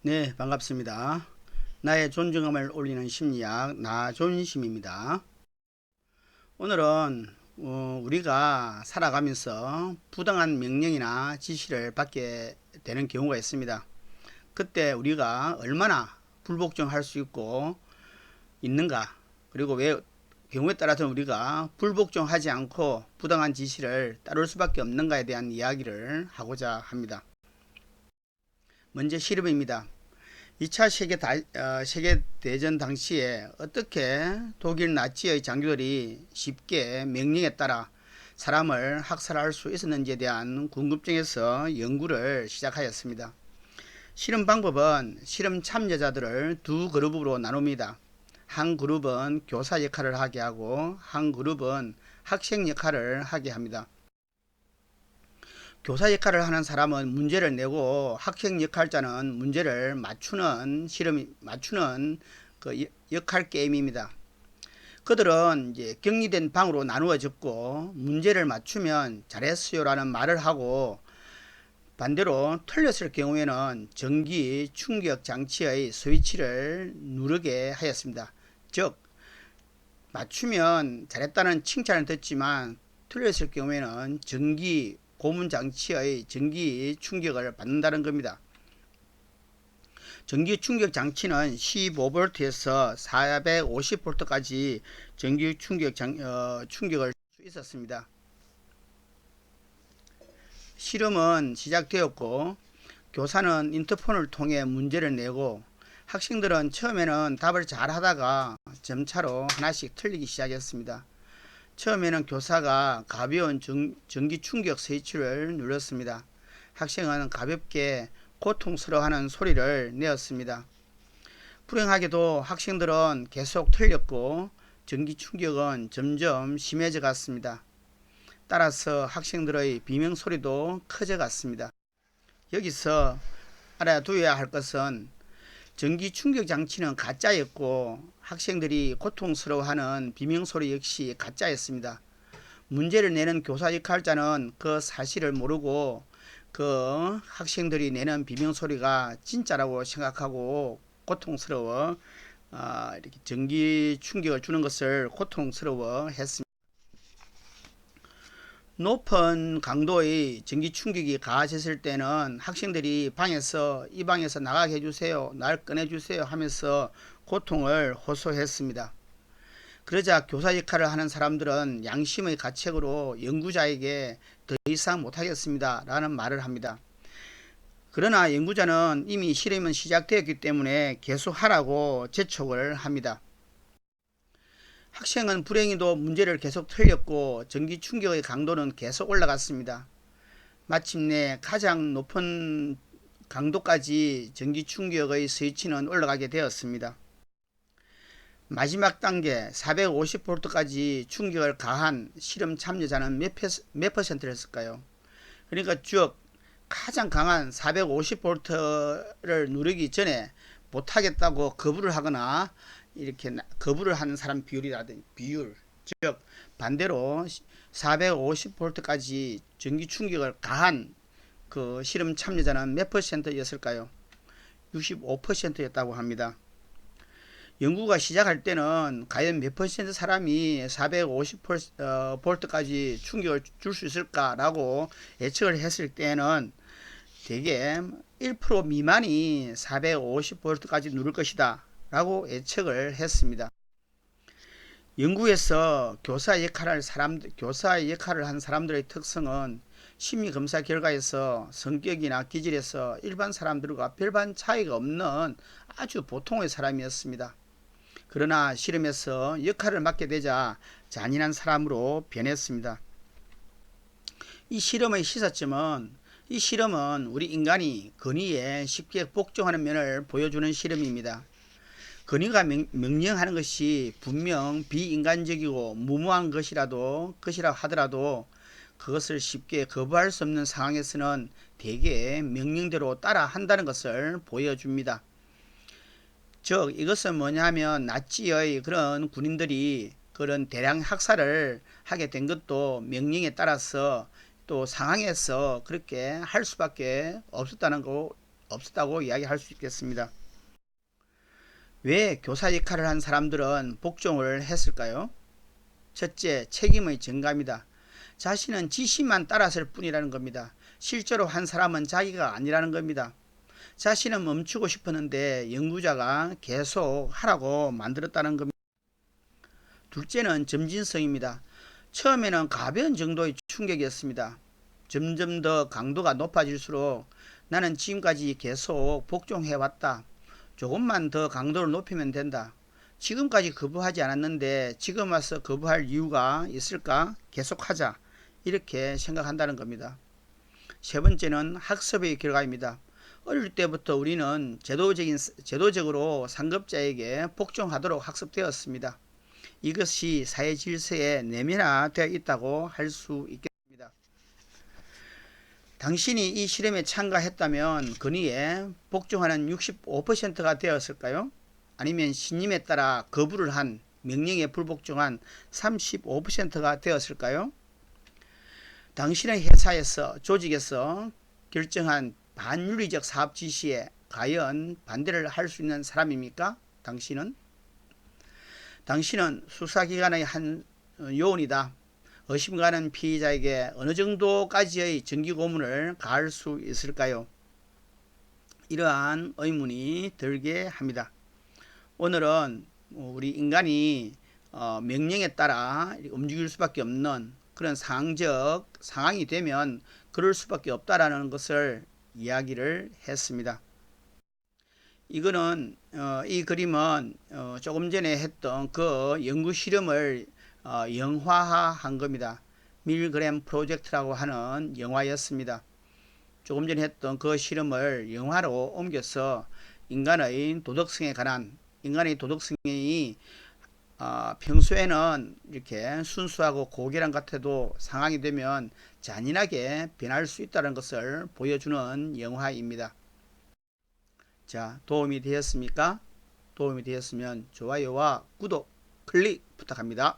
네, 반갑습니다. 나의 존중감을 올리는 심리학 나존심입니다. 오늘은 우리가 살아가면서 부당한 명령이나 지시를 받게 되는 경우가 있습니다. 그때 우리가 얼마나 불복종할 수 있고 있는가, 그리고 왜 경우에 따라서 우리가 불복종하지 않고 부당한 지시를 따를 수밖에 없는가에 대한 이야기를 하고자 합니다. 먼저 실험입니다. 2차 세계대전 당시에 어떻게 독일 나치의 장교들이 쉽게 명령에 따라 사람을 학살할 수 있었는지에 대한 궁금증에서 연구를 시작하였습니다. 실험 방법은 실험 참여자들을 두 그룹으로 나눕니다. 한 그룹은 교사 역할을 하게 하고 한 그룹은 학생 역할을 하게 합니다. 교사 역할을 하는 사람은 문제를 내고 학생 역할자는 문제를 맞추는 그 역할 게임입니다. 그들은 이제 격리된 방으로 나누어졌고 문제를 맞추면 잘했어요라는 말을 하고 반대로 틀렸을 경우에는 전기 충격 장치의 스위치를 누르게 하였습니다. 즉 맞추면 잘했다는 칭찬을 듣지만 틀렸을 경우에는 전기 고문 장치의 전기 충격을 받는다는 겁니다. 전기 충격 장치는 15V에서 450V까지 전기 충격을 줄 수 있었습니다. 실험은 시작되었고 교사는 인터폰을 통해 문제를 내고 학생들은 처음에는 답을 잘 하다가 점차로 하나씩 틀리기 시작했습니다. 처음에는 교사가 가벼운 전기 충격 스위치를 눌렀습니다. 학생은 가볍게 고통스러워하는 소리를 내었습니다. 불행하게도 학생들은 계속 틀렸고 전기 충격은 점점 심해져 갔습니다. 따라서 학생들의 비명 소리도 커져 갔습니다. 여기서 알아두어야 할 것은 전기 충격 장치는 가짜였고 학생들이 고통스러워하는 비명소리 역시 가짜였습니다. 문제를 내는 교사 역할자는 그 사실을 모르고 그 학생들이 내는 비명소리가 진짜라고 생각하고 고통스러워 이렇게 전기 충격을 주는 것을 고통스러워 했습니다. 높은 강도의 전기 충격이 가해졌을 때는 학생들이 이 방에서 나가게 해주세요, 날 꺼내주세요 하면서 고통을 호소했습니다. 그러자 교사 역할을 하는 사람들은 양심의 가책으로 연구자에게 더 이상 못하겠습니다 라는 말을 합니다. 그러나 연구자는 이미 실험은 시작되었기 때문에 계속하라고 재촉을 합니다. 학생은 불행히도 문제를 계속 틀렸고 전기 충격의 강도는 계속 올라갔습니다. 마침내 가장 높은 강도까지 전기 충격의 스위치는 올라가게 되었습니다. 마지막 단계 450V까지 충격을 가한 실험 참여자는 몇 퍼센트를 했을까요? 그러니까 쭉 가장 강한 450V를 누르기 전에 못하겠다고 거부를 하거나 이렇게 거부를 하는 사람 비율, 즉 반대로 450V까지 전기 충격을 가한 그 실험 참여자는 몇 퍼센트였을까요? 65%였다고 합니다. 연구가 시작할 때는 과연 몇 퍼센트 사람이 450V까지 충격을 줄 수 있을까라고 예측을 했을 때는 대개 1% 미만이 450V까지 누를 것이다 라고 예측을 했습니다. 연구에서 교사 역할을 한 사람들의 특성은 심리검사 결과에서 성격이나 기질에서 일반 사람들과 별반 차이가 없는 아주 보통의 사람이었습니다. 그러나 실험에서 역할을 맡게 되자 잔인한 사람으로 변했습니다. 이 실험은 우리 인간이 권위에 쉽게 복종하는 면을 보여주는 실험입니다. 권위가 명령하는 것이 분명 비인간적이고 무모한 것이라 하더라도 그것을 쉽게 거부할 수 없는 상황에서는 대개 명령대로 따라 한다는 것을 보여줍니다. 즉 이것은 뭐냐면 나치의 그런 군인들이 그런 대량 학살을 하게 된 것도 명령에 따라서 또 상황에서 그렇게 할 수밖에 없었다고 이야기할 수 있겠습니다. 왜 교사 역할을 한 사람들은 복종을 했을까요? 첫째, 책임의 전가입니다. 자신은 지시만 따랐을 뿐이라는 겁니다. 실제로 한 사람은 자기가 아니라는 겁니다. 자신은 멈추고 싶었는데 연구자가 계속 하라고 만들었다는 겁니다. 둘째는 점진성입니다. 처음에는 가벼운 정도의 충격이었습니다. 점점 더 강도가 높아질수록 나는 지금까지 계속 복종해왔다. 조금만 더 강도를 높이면 된다. 지금까지 거부하지 않았는데 지금 와서 거부할 이유가 있을까? 계속하자. 이렇게 생각한다는 겁니다. 세 번째는 학습의 결과입니다. 어릴 때부터 우리는 제도적으로 상급자에게 복종하도록 학습되었습니다. 이것이 사회 질서에 내면화되어 있다고 할 수 있겠습니다. 당신이 이 실험에 참가했다면 건의에 복종하는 65%가 되었을까요? 아니면 신임에 따라 거부를 한 명령에 불복종한 35%가 되었을까요? 당신의 회사에서 조직에서 결정한 반윤리적 사업 지시에 과연 반대를 할 수 있는 사람입니까? 당신은 수사기관의 한 요원이다. 의심 가는 피의자에게 어느 정도까지의 정기고문을 가할 수 있을까요? 이러한 의문이 들게 합니다. 오늘은 우리 인간이 명령에 따라 움직일 수밖에 없는 그런 상황이 되면 그럴 수밖에 없다라는 것을 이야기를 했습니다. 이거는 이 그림은 조금 전에 했던 그 연구 실험을 영화화한 겁니다. 밀그램 프로젝트라고 하는 영화였습니다. 조금 전에 했던 그 실험을 영화로 옮겨서 인간의 도덕성이 평소에는 이렇게 순수하고 고결한 것 같아도 상황이 되면 잔인하게 변할 수 있다는 것을 보여주는 영화입니다. 자, 도움이 되었습니까? 도움이 되었으면 좋아요와 구독, 클릭 부탁합니다.